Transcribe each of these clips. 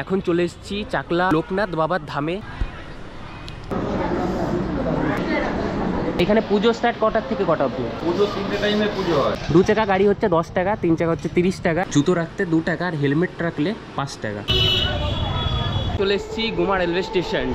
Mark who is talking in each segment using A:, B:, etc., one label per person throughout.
A: এখন চলে এসেছি চাকলা লোকনাথ বাবার ধামে। এখানে পুজো স্টার্ট কটার থেকে কটা অবধি?
B: পুজো 3টে টাইমে পুজো হয়।
A: 2 চাকা গাড়ি হচ্ছে 10 টাকা, 3 চাকা হচ্ছে 30 টাকা, জুতো রাখতে 2 টাকা আর হেলমেট রাখলে 5 টাকা। চলে এসেছি গুমা রেলওয়ে স্টেশন।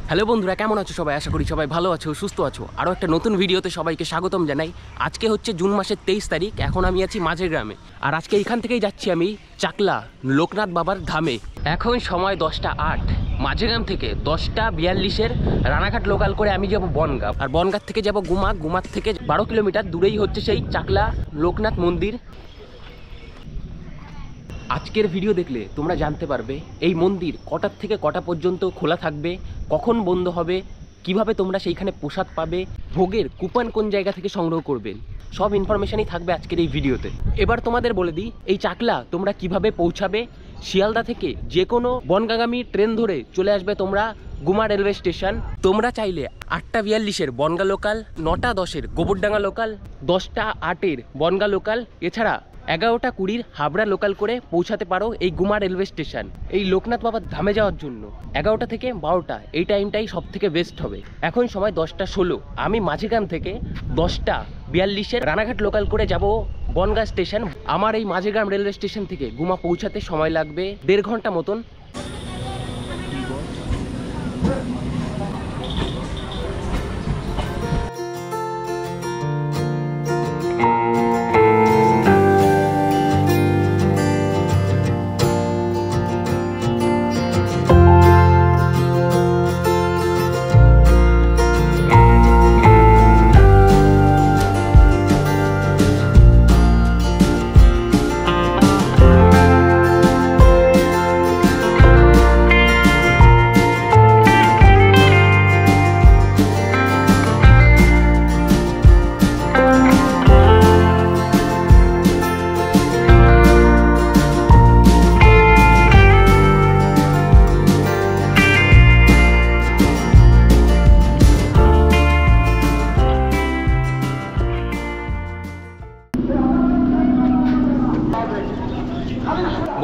A: হ্যালো বন্ধুরা, কেমন আছো সবাই? আশা করি সবাই ভালো আছো, সুস্থ আছো। আরও একটা নতুন ভিডিওতে সবাইকে স্বাগতম জানাই। আজকে হচ্ছে জুন মাসের 23 তারিখ। এখন আমি আছি মাঝের গ্রামে, আর আজকে এখান থেকেই যাচ্ছি আমি চাকলা লোকনাথ বাবার ধামে। এখন সময় 10টা 8। মাঝেগ্রাম থেকে 10টা 42-এর রানাঘাট লোকাল করে আমি যাব বনগাঁ, আর বনগাঁ থেকে যাব গুমা। গুমার থেকে 12 কিলোমিটার দূরেই হচ্ছে সেই চাকলা লোকনাথ মন্দির। আজকের ভিডিও দেখলে তোমরা জানতে পারবে এই মন্দির কটার থেকে কটা পর্যন্ত খোলা থাকবে, কখন বন্ধ হবে, কিভাবে তোমরা সেইখানে প্রসাদ পাবে, ভোগের কুপন কোন জায়গা থেকে সংগ্রহ করবেন, সব ইনফরমেশনই থাকবে আজকের এই ভিডিওতে। এবার তোমাদের বলে দিই এই চাকলা তোমরা কিভাবে পৌঁছাবে। শিয়ালদা থেকে যে কোনো বনগাগামী ট্রেন ধরে চলে আসবে তোমরা গুমা রেলওয়ে স্টেশন। তোমরা চাইলে 8টা 42-এর বনগাঁ লোকাল, 9টা 10-এর গোবরডাঙ্গা লোকাল, 10টা 8-এর বনগাঁ লোকাল, এছাড়া 11টা 20-র হাবড়া লোকাল করে পৌঁছাতে পারো এই গুমা রেলওয়ে স্টেশন। এই লোকনাথ বাবার ধামে যাওয়ার জন্য 11টা থেকে 12টা এই টাইমটাই সব থেকে বেস্ট হবে। এখন সময় 10টা 16। আমি মাঝেগ্রাম থেকে 10টা 42-এর রানাঘাট লোকাল করে যাব বনগাঁ স্টেশন। আমার এই মাঝেগ্রাম রেলওয়ে স্টেশন থেকে গুমা পৌঁছাতে সময় লাগবে 1.5 ঘন্টা মতন।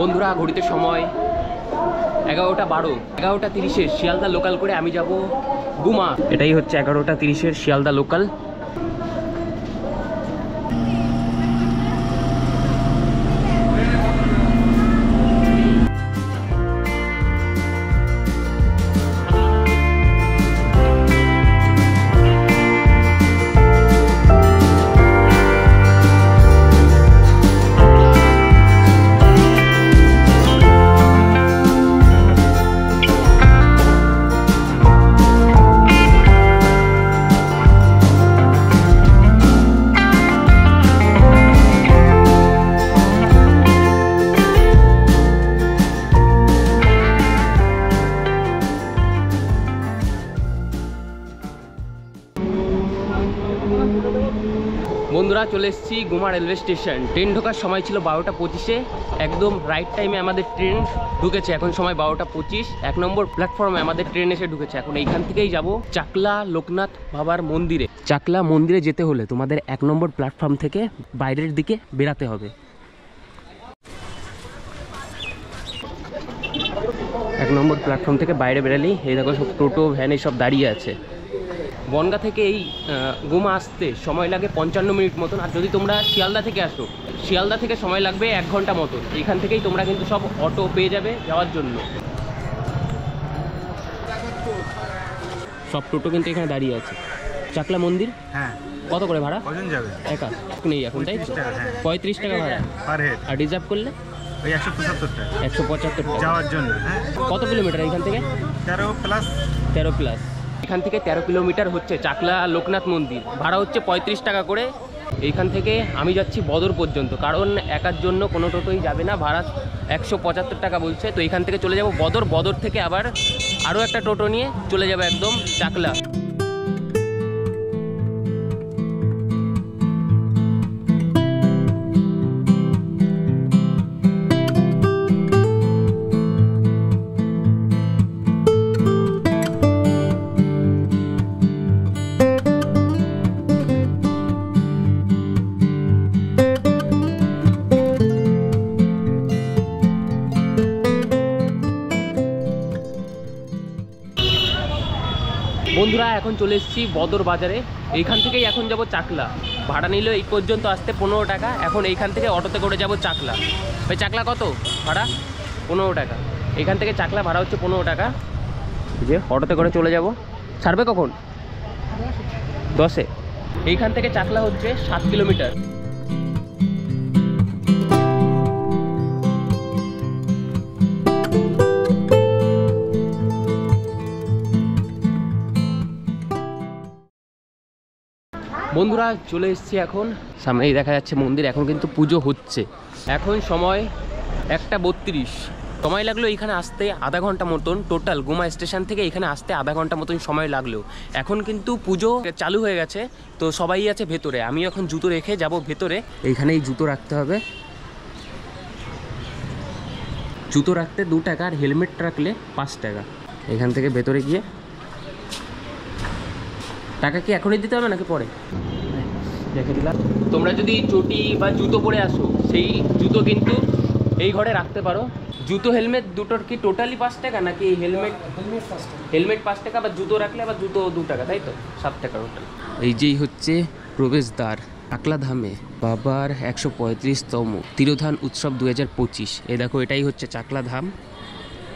A: বন্ধুরা, ঘড়িতে সময় 11টা 12। 11টা 30-এর শিয়ালদা লোকাল করে আমি যাব গুমা। এটাই হচ্ছে 11টা 30-এর শিয়ালদা লোকাল। বন্ধুরা, চলে এসেছি গুমা রেলওয়ে স্টেশন। ট্রেন ঢোকার সময় ছিল 12টা 25-এ। একদম রাইট টাইমে আমাদের ট্রেন ঢুকেছে। এখন সময় 12টা 25। 1 নম্বর প্ল্যাটফর্মে আমাদের ট্রেন এসে ঢুকেছে। এখন এইখান থেকেই যাব চাকলা লোকনাথ বাবার মন্দিরে। চাকলা মন্দিরে যেতে হলে তোমাদের 1 নম্বর প্ল্যাটফর্ম থেকে বাইরের দিকে বেরাতে হবে। 1 নম্বর প্ল্যাটফর্ম থেকে বাইরে বেরালেই এই দেখো সব টোটো ভ্যান সব দাঁড়িয়ে আছে। বনগাঁ থেকে এই গুমা আসতে সময় লাগে 55 মিনিট মতন। আর যদি তোমরা শিয়ালদা থেকে আসো, শিয়ালদা থেকে সময় লাগবে 1 ঘন্টা মতন। এইখান থেকেই তোমরা কিন্তু সব অটো পেয়ে যাবে যাওয়ার জন্য। সব টোটো কিন্তু এখানে দাঁড়িয়ে আছে। চাকলা মন্দির
B: হ্যাঁ।
A: কত করে ভাড়া?
B: কজন যাবে?
A: একা নেই এখন, তাই 35 টাকা ভাড়া
B: পার হেড।
A: আর রিজার্ভ করলে
B: ওই 175 টাকা
A: 175 টাকা
B: যাওয়ার জন্য। হ্যাঁ।
A: কত কিলোমিটার এখান থেকে?
B: 13 প্লাস।
A: এখান থেকে 13 কিলোমিটার হচ্ছে চাকলা লোকনাথ মন্দির। ভাড়া হচ্ছে 35 টাকা করে। এইখান থেকে আমি যাচ্ছি বদর পর্যন্ত, কারণ একার জন্য কোনো টোটোই যাবে না। ভাড়া 175 টাকা বলছে। তো এখান থেকে চলে যাব বদর। বদর থেকে আবার আরও একটা টোটো নিয়ে চলে যাবে একদম চাকলা। বন্ধুরা এখন চলে এসেছি বদর বাজারে। এইখান থেকেই এখন যাব চাকলা। ভাড়া নিল এই পর্যন্ত আসতে 15 টাকা। এখন এইখান থেকে অটোতে করে যাব চাকলা। ওই চাকলা কত ভাড়া? 15 টাকা। এখান থেকে চাকলা ভাড়া হচ্ছে 15 টাকা। যে অটোতে করে চলে যাব। ছাড়বে কখন? 10-এ। এইখান থেকে চাকলা হচ্ছে 7 কিলোমিটার। বন্ধুরা চলে এসেছি এখন, সামনেই দেখা যাচ্ছে মন্দির। এখন কিন্তু পুজো হচ্ছে। এখন সময় 1:32। সময় লাগলো এখানে আসতে আধা ঘন্টা মতন। টোটাল গুমা স্টেশন থেকে এখানে আসতে আধা ঘন্টা মতন সময় লাগলো। এখন কিন্তু পুজো চালু হয়ে গেছে, তো সবাই আছে ভেতরে। আমি এখন জুতো রেখে যাব ভেতরে। এইখানেই জুতো রাখতে হবে। জুতো রাখতে 2 টাকা, আর হেলমেট রাখলে 5 টাকা। এখান থেকে ভেতরে গিয়ে টাকা কি এখনই দিতে হবে নাকি পরে? দেখে দিলাম। তোমরা যদি চটি বা জুতো পরে আসো, সেই জুতো কিন্তু এই ঘরে রাখতে পারো। জুতো হেলমেট দুটোর কি টোটালি 5 টাকা নাকি? হেলমেট 5 টাকা, বা জুতো রাখলে আবার জুতো 2 টাকা, তাই তো 7 টাকা টোটাল। এই যেই হচ্ছে প্রবেশদ্বার চাকলা ধামে বাবার 135তম তিরোধান উৎসব 2025। এই দেখো, এটাই হচ্ছে চাকলা ধাম।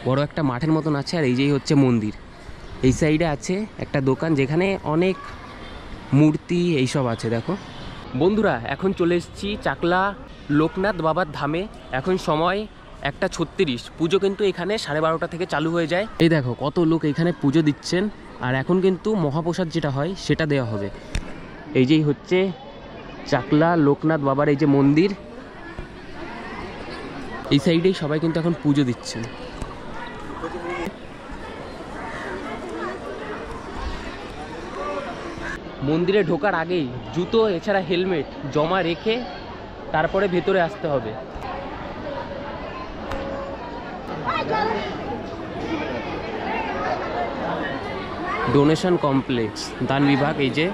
A: বড় একটা মাঠের মতন আছে, আর এই যেই হচ্ছে মন্দির। এই সাইডে আছে একটা দোকান যেখানে অনেক মূর্তি এইসব আছে। দেখো বন্ধুরা, এখন চলে এসেছি চাকলা লোকনাথ বাবার ধামে। এখন সময় 1:36। পুজো কিন্তু এখানে 12:30 থেকে চালু হয়ে যায়। এই দেখো কত লোক এখানে পুজো দিচ্ছেন। আর এখন কিন্তু মহাপ্রসাদ যেটা হয় সেটা দেওয়া হবে। এই যেই হচ্ছে চাকলা লোকনাথ বাবার এই যে মন্দির, এই সাইডেই সবাই কিন্তু এখন পুজো দিচ্ছেন। মন্দিরে ঢোকার আগেই জুতো এছাড়া হেলমেট জমা রেখে তারপরে ভেতরে আসতে হবে। ডোনেশন কমপ্লেক্স, দান বিভাগ। এই যে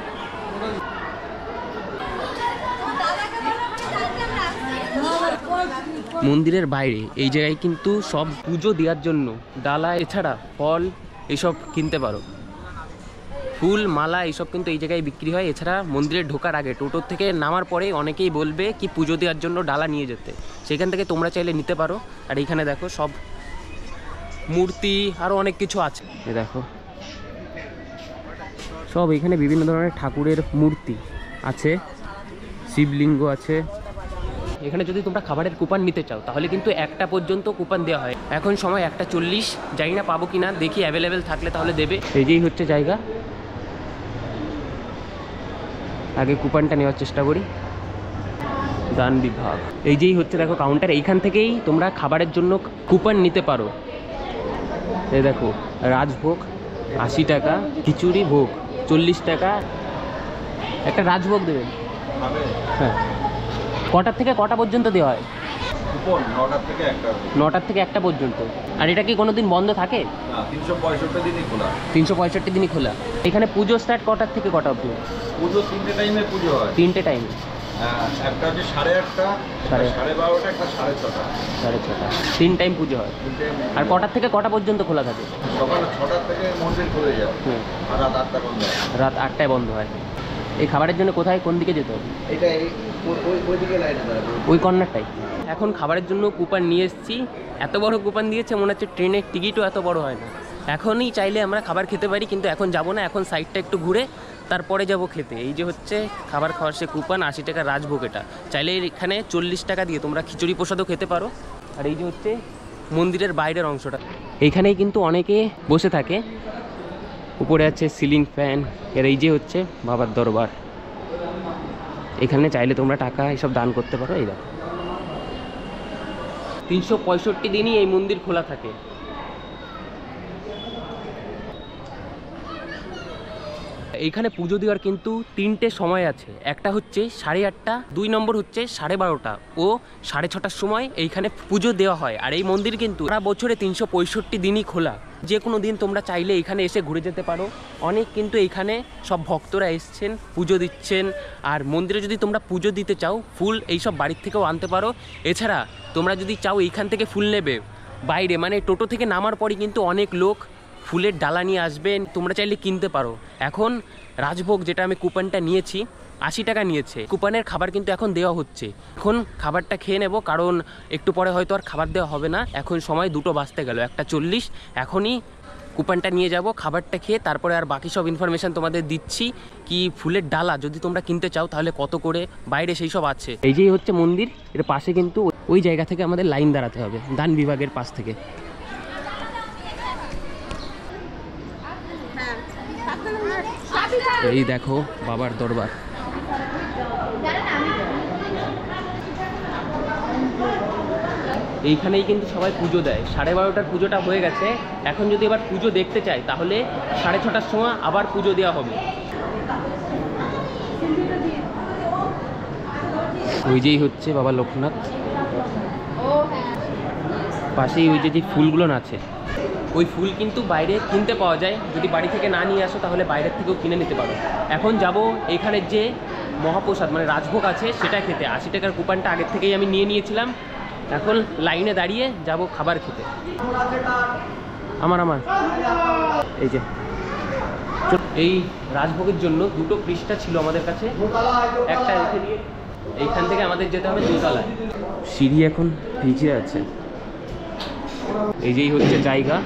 A: মন্দিরের বাইরে এই জায়গায় কিন্তু সব পুজো দেওয়ার জন্য ডালা এছাড়া ফল এইসব কিনতে পারো। ফুল মালা এইসব কিন্তু এই জায়গায় বিক্রি হয়। এছাড়া মন্দিরে ঢোকার আগে টোটোর থেকে নামার পরে অনেকেই বলবে কি পুজো দেওয়ার জন্য ডালা নিয়ে যেতে, সেখান থেকে তোমরা চাইলে নিতে পারো। আর এইখানে দেখো সব মূর্তি আরও অনেক কিছু আছে। এ দেখো সব এখানে বিভিন্ন ধরনের ঠাকুরের মূর্তি আছে, শিবলিঙ্গ আছে। এখানে যদি তোমরা খাবারের কুপন নিতে চাও তাহলে কিন্তু 1টা পর্যন্ত কুপন দেওয়া হয়। এখন সময় 1:40। জানি না পাবো কিনা, দেখি অ্যাভেলেবেল থাকলে তাহলে দেবে। এই যেই হচ্ছে জায়গা, আগে কুপনটা নেওয়ার চেষ্টা করি। দান বিভাগ, এই যেই হচ্ছে দেখো কাউন্টার। এইখান থেকেই তোমরা খাবারের জন্য কুপন নিতে পারো। এই দেখো রাজভোগ 80 টাকা, খিচুড়ি ভোগ 40 টাকা। একটা রাজভোগ দেবেন। হ্যাঁ, কটার থেকে কটা পর্যন্ত দেওয়া হয়? 9টার থেকে 1টা পর্যন্ত। আর এটা কি কোনোদিন বন্ধ থাকে?
B: 365 দিনই খোলা।
A: 365 দিনই খোলা। এখানে পুজো স্টার্ট কটার থেকে কটা অবধি?
B: পুজো 3টে টাইমে পুজো হয়।
A: 3টে টাইমে।
B: একটা হচ্ছে 8:30, 12:30, একটা 6:30।
A: 6:30, 3 টাইম পুজো হয়। আর কটার থেকে কটা পর্যন্ত খোলা থাকে?
B: সকাল 6টার থেকে মন্দির খুলে যায়। আর রাত 8টা বন্ধ হয়।
A: রাত 8টায় বন্ধ হয়। এই খাবারের জন্য কোথায়, কোন দিকে যেতে হবে?
B: এটা ওই দিকে লাইনে দাঁড়াবে,
A: ওই কর্নারটাই। এখন খাবারের জন্য কুপন নিয়ে এসেছি। এত বড় কুপন দিয়েছে, মনে হচ্ছে ট্রেনের টিকিটও এত বড় হয় না। এখনই চাইলে আমরা খাবার খেতে পারি, কিন্তু এখন যাব না। এখন সাইডটা একটু ঘুরে তারপরে যাব খেতে। এই যে হচ্ছে খাবার খাওয়ার সে কুপন, 80 টাকা রাজভোগ। এটা চাইলে এখানে 40 টাকা দিয়ে তোমরা খিচুড়ি প্রসাদও খেতে পারো। আর এই যে হচ্ছে মন্দিরের বাইরের অংশটা, এইখানেই কিন্তু অনেকে বসে থাকে। উপরে আছে সিলিং ফ্যান। এর এই যে হচ্ছে বাবার দরবার। এখানে চাইলে তোমরা টাকা এসব দান করতে পারো। এই দেখো 365 দিনই এই মন্দির খোলা থাকে। এইখানে পুজো দেওয়ার কিন্তু 3টে সময় আছে। একটা হচ্ছে 8:30, 2 নম্বর হচ্ছে 12:30 ও 6:30টার সময় এইখানে পুজো দেওয়া হয়। আর এই মন্দির কিন্তু সারা বছরে 365 দিনই খোলা। যে কোনো দিন তোমরা চাইলে এখানে এসে ঘুরে যেতে পারো। অনেক কিন্তু এইখানে সব ভক্তরা এসছেন, পুজো দিচ্ছেন। আর মন্দিরে যদি তোমরা পুজো দিতে চাও, ফুল এইসব বাড়ির থেকেও আনতে পারো। এছাড়া তোমরা যদি চাও এইখান থেকে ফুল নেবে, বাইরে মানে টোটো থেকে নামার পরই কিন্তু অনেক লোক ফুলের ডালা নিয়ে আসবেন, তোমরা চাইলে কিনতে পারো। এখন রাজভোগ যেটা আমি কুপনটা নিয়েছি 80 টাকা নিয়েছে, কুপনের খাবার কিন্তু এখন দেওয়া হচ্ছে। এখন খাবারটা খেয়ে নেব, কারণ একটু পরে হয়তো আর খাবার দেওয়া হবে না। এখন সময় 2টো বাজতে গেল, 1:40। এখনই কুপনটা নিয়ে যাব, খাবারটা খেয়ে তারপরে আর বাকি সব ইনফরমেশান তোমাদের দিচ্ছি। কি ফুলের ডালা যদি তোমরা কিনতে চাও তাহলে কত করে, বাইরে সেই সব আছে। এই যেই হচ্ছে মন্দির, এর পাশে কিন্তু ওই জায়গা থেকে আমাদের লাইন দাঁড়াতে হবে, দান বিভাগের পাশ থেকে। এই দেখো বাবার দরবার। এইখানেই কিন্তু সবাই পুজো দেয়। 12:30টার পুজোটা হয়ে গেছে। এখন যদি এবার পুজো দেখতে চাই তাহলে 6:30টার সময় আবার পুজো দেওয়া হবে। ওই যেই হচ্ছে বাবা লোকনাথ, পাশেই ওই যে ফুলগুলো আছে, ওই ফুল কিন্তু বাইরে কিনতে পাওয়া যায়। যদি বাড়ি থেকে না নিয়ে আসো তাহলে বাইরের থেকেও কিনে নিতে পারো। এখন যাব এইখানের যে মহাপ্রসাদ মানে রাজভোগ আছে সেটা খেতে। 80 টাকার কুপনটা আগের থেকেই আমি নিয়ে নিয়েছিলাম। এখন লাইনে দাঁড়িয়ে যাব খাবার খেতে। আমার এই যে এই রাজভোগের জন্য 2টো পৃষ্ঠা ছিল আমাদের কাছে, একটা রেখে দিয়ে এইখান থেকে আমাদের যেতে হবে 2তলায়। সিঁড়ি এখন ভিজে আছে। এই যেই হচ্ছে জায়গা।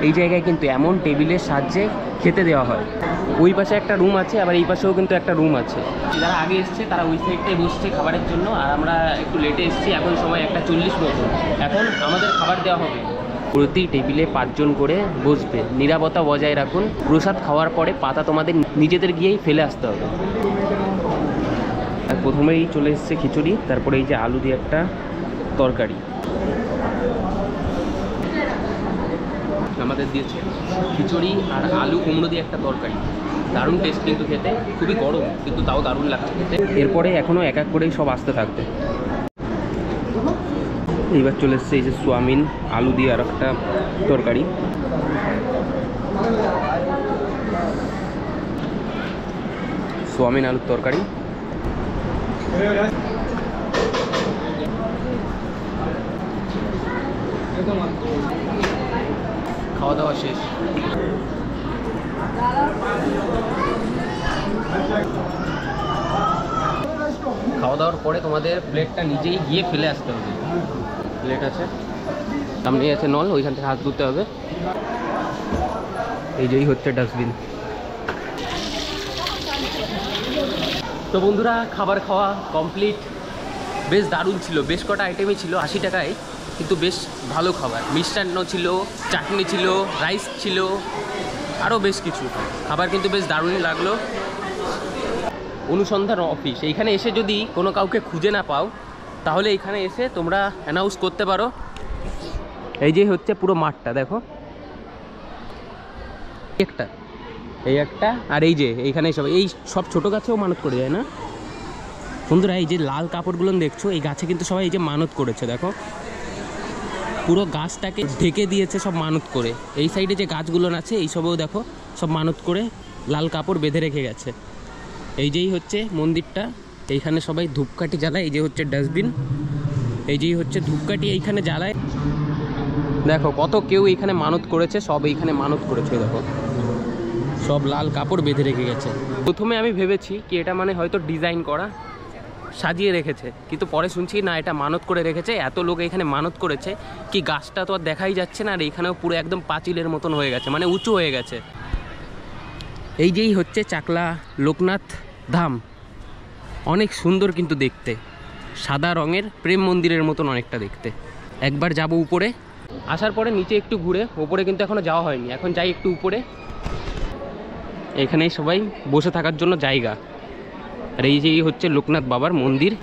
A: এই জায়গায় কিন্তু এমন টেবিলের সাহায্যে খেতে দেওয়া হয়। ওই পাশে একটা রুম আছে, আবার এই পাশেও কিন্তু একটা রুম আছে। যারা আগে এসছে তারা ওই সাইডটাই বসছে খাবারের জন্য, আর আমরা একটু লেটে এসেছি। এখন সময় 1:40 মতো। এখন আমাদের খাবার দেওয়া হবে। প্রতি টেবিলে 5 জন করে বসবে। নিরাপত্তা বজায় রাখুন। প্রসাদ খাওয়ার পরে পাতা তোমাদের নিজেদের গিয়েই ফেলে আসতে হবে। আর প্রথমেই চলে এসছে খিচুড়ি, তারপরে এই যে আলু দিয়ে একটা তরকারি আমাদের দিয়েছে। খিচুড়ি আর আলু কুমড়ো দিয়ে একটা তরকারি, দারুণ টেস্ট কিন্তু খেতে। খুবই গরম কিন্তু তাও দারুণ লাগছে খেতে। এরপরে এখনও এক এক করেই সব আসতে থাকবে। এইবার চলে এসছে এই যে সোয়াবিন আলু দিয়ে আর একটা তরকারি। সোয়াবিন আলুর তরকারি। খাওয়া দাওয়া শেষ। খাওয়া দাওয়ার পরে তোমাদের প্লেটটা নিজেই গিয়ে ফেলে আসতে হবে। প্লেট আছে সামনেই আছে নল, ওইখান থেকে হাত ধুতে হবে। এই যেই হচ্ছে ডাস্টবিন। তো বন্ধুরা খাবার খাওয়া কমপ্লিট। বেশ দারুণ ছিল, বেশ কটা আইটেমই ছিল 80 টাকায়, কিন্তু বেশ ভালো খাবার। মিষ্টান্ন ছিল, চাটনি ছিল, রাইস ছিল, আরও বেশ কিছু খাবার কিন্তু বেশ দারুণই লাগলো। অনুসন্ধান অফিস, এইখানে এসে যদি কোনো কাউকে খুঁজে না পাও তাহলে এইখানে এসে তোমরা অ্যানাউন্স করতে পারো। এই যে হচ্ছে পুরো মাঠটা দেখো, এই একটা আর এই যে এইখানে সব ছোটো গাছেও মানত করে যায় না বন্ধুরা। এই যে লাল কাপড়গুলো দেখছো, এই গাছে কিন্তু সবাই এই যে মানত করেছে দেখো, পুরো গাছটাকে ঢেকে দিয়েছে সব মানত করে। এই সাইডে যে গাছগুলো আছে এইসবেও দেখো সব মানত করে লাল কাপড় বেঁধে রেখে গেছে। এই যেই হচ্ছে মন্দিরটা, এইখানে সবাই ধূপকাঠি জ্বালায়। এই যে হচ্ছে ডাস্টবিন, এই যেই হচ্ছে ধূপকাঠি এইখানে জ্বালায়। দেখো কত কেউ এইখানে মানত করেছে, সব এইখানে মানত করেছে দেখো, সব লাল কাপড় বেঁধে রেখে গেছে। প্রথমে আমি ভেবেছি কি এটা মানে হয়তো ডিজাইন করা, সাজিয়ে রেখেছে, কিন্তু পরে শুনছি না এটা মানত করে রেখেছে। এত লোক এখানে মানত করেছে কি গাছটা তো আর দেখাই যাচ্ছে না, আর এইখানেও পুরো একদম পাঁচিলের মতন হয়ে গেছে, মানে উঁচু হয়ে গেছে। এই যেই হচ্ছে চাকলা লোকনাথ ধাম, অনেক সুন্দর কিন্তু দেখতে, সাদা রঙের প্রেম মন্দিরের মতন অনেকটা দেখতে। একবার যাব উপরে, আসার পরে নিচে একটু ঘুরে, উপরে কিন্তু এখনও যাওয়া হয়নি, এখন যাই একটু উপরে। এখানেই সবাই বসে থাকার জন্য জায়গা। আর এই যে হচ্ছে লোকনাথ বাবার মন্দির।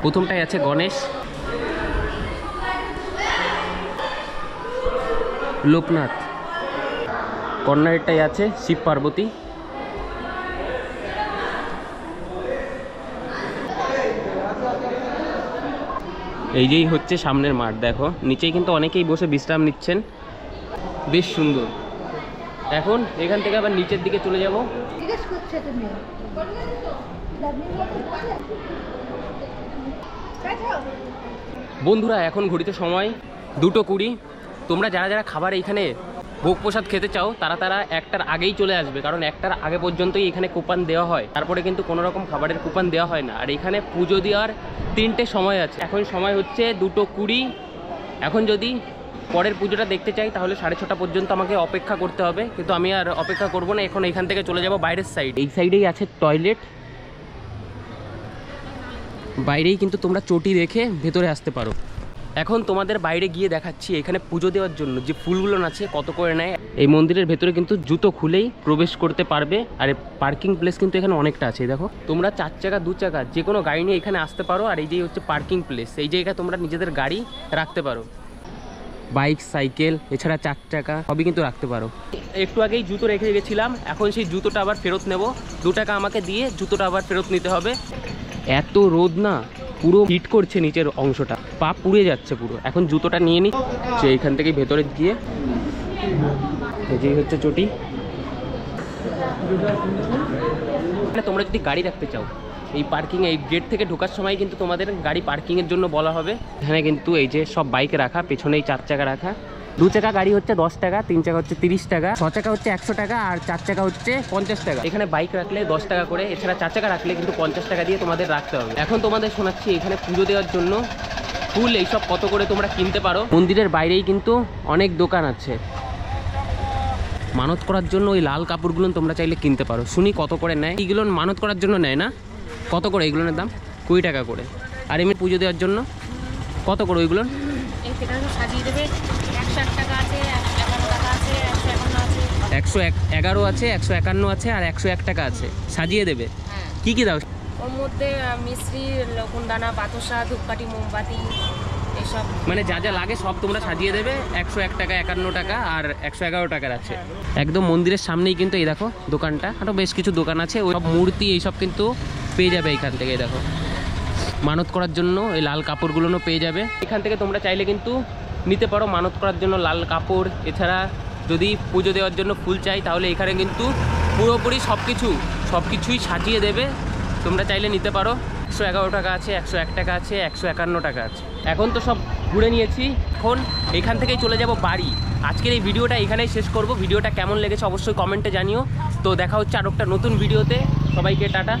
A: প্রথমটাই আছে গণেশ, লোকনাথ, কর্নারেরটাই আছে শিব পার্বতী। এই যেই হচ্ছে সামনের মাঠ, দেখো নিচেই কিন্তু অনেকেই বসে বিশ্রাম নিচ্ছেন, বেশ সুন্দর। এখন এখান থেকে আবার নিচের দিকে চলে যাব। বন্ধুরা এখন ঘড়িতে সময় 2:20। তোমরা যারা যারা খাবার এইখানে ভোগ প্রসাদ খেতে চাও তারা একটার আগেই চলে আসবে, কারণ একটার আগে পর্যন্তই এখানে কুপন দেওয়া হয়, তারপরে কিন্তু কোনো রকম খাবারের কুপন দেওয়া হয় না। আর এখানে পুজো দেওয়ার 3টে সময় আছে। এখন সময় হচ্ছে 2:20। এখন যদি পরের পুজোটা দেখতে চাই তাহলে 6:30 পর্যন্ত আমাকে অপেক্ষা করতে হবে, কিন্তু আমি আর অপেক্ষা করব না। এখন এখান থেকে চলে যাব বাইরের সাইড। এই সাইডেই আছে টয়লেট, বাইরেই কিন্তু তোমরা চটি রেখে ভেতরে আসতে পারো। এখন তোমাদের বাইরে গিয়ে দেখাচ্ছি এখানে পুজো দেওয়ার জন্য যে ফুলগুলো আছে কত করে নেয়। এই মন্দিরের ভেতরে কিন্তু জুতো খুলেই প্রবেশ করতে পারবে। আর পার্কিং প্লেস কিন্তু এখানে অনেকটা আছে। দেখো তোমরা 4 চাকা 2 চাকা যে কোনো গাড়ি নিয়ে এখানে আসতে পারো। আর এই যে হচ্ছে পার্কিং প্লেস, এই জায়গায় তোমরা নিজেদের গাড়ি রাখতে পারো, বাইক সাইকেল এছাড়া 4 চাকা সবই কিন্তু রাখতে পারো। একটু আগেই জুতো রেখে গেছিলাম, এখন সেই জুতোটা আবার ফেরত নেব। 2 টাকা আমাকে দিয়ে জুতোটা আবার ফেরত নিতে হবে। এত রোদ না, পুরো হিট করছে নিচের অংশটা, পা পুড়ে যাচ্ছে পুরো। এখন জুতোটা নিয়ে নিই, যে এইখান থেকে ভেতরে গিয়ে এই যে হচ্ছে চটি। তোমরা যদি গাড়ি রাখতে চাও এই পার্কিং, এই গেট থেকে ঢোকার সময় কিন্তু তোমাদের গাড়ি পার্কিংয়ের জন্য বলা হবে। এখানে কিন্তু এই যে সব বাইক রাখা, পেছনেই 4 চাকা রাখা। 2 চাকা গাড়ি হচ্ছে 10 টাকা, 3 চাকা হচ্ছে 30 টাকা, 6 চাকা হচ্ছে 100 টাকা, আর 4 চাকা হচ্ছে 50 টাকা। এখানে বাইক রাখলে 10 টাকা করে, এছাড়া 4 চাকা রাখলে কিন্তু 50 টাকা দিয়ে তোমাদের রাখতে হবে। এখন তোমাদের শোনাচ্ছি এখানে পুজো দেওয়ার জন্য ফুল এইসব কত করে তোমরা কিনতে পারো। মন্দিরের বাইরেই কিন্তু অনেক দোকান আছে। মানত করার জন্য ওই লাল কাপড়গুলো তোমরা চাইলে কিনতে পারো। শুনি কত করে নেয়। এইগুলো মানত করার জন্য নেয় না? কত করে এইগুলোর দাম? 20 টাকা করে। আর এমনি পুজো দেওয়ার জন্য কত করে ওইগুলো?
C: সাজিয়ে দেবে 108 টাকা আছে, 151 টাকা আছে, 151 আছে,
A: 111 আছে, 151 আছে, আর 101 টাকা আছে। সাজিয়ে দেবে?
C: হ্যাঁ।
A: কি কি দাও?
C: ওর মধ্যে মিশ্রি, লকুনদানা, বাতাসা, ধূপকাঠি, মোমবাতি এসব,
A: মানে যা যা লাগে সব তোমরা সাজিয়ে দেবে। 101 টাকা, 51 টাকা আর 111 টাকার আছে। একদম মন্দিরের সামনেই কিন্তু এই দেখো দোকানটা, আরও বেশ কিছু দোকান আছে। ওই সব মূর্তি এইসব কিন্তু পেয়ে যাবে এইখান থেকে। দেখো মানত করার জন্য এই লাল কাপড়গুলোও পেয়ে যাবে। এখান থেকে তোমরা চাইলে কিন্তু নিতে পারো মানত করার জন্য লাল কাপড়। এছাড়া যদি পুজো দেওয়ার জন্য ফুল চাই তাহলে এখানে কিন্তু পুরোপুরি সব কিছুই সাজিয়ে দেবে। তোমরা চাইলে নিতে পারো। 111 টাকা আছে, 101 টাকা আছে, 151 টাকা আছে। এখন তো সব ঘুরে নিয়েছি, এখন এখান থেকেই চলে যাব বাড়ি। আজকের এই ভিডিওটা এখানেই শেষ করব। ভিডিওটা কেমন লেগেছে অবশ্যই কমেন্টে জানিও। তো দেখা হচ্ছে আর একটা নতুন ভিডিওতে। সবাইকে টাটা।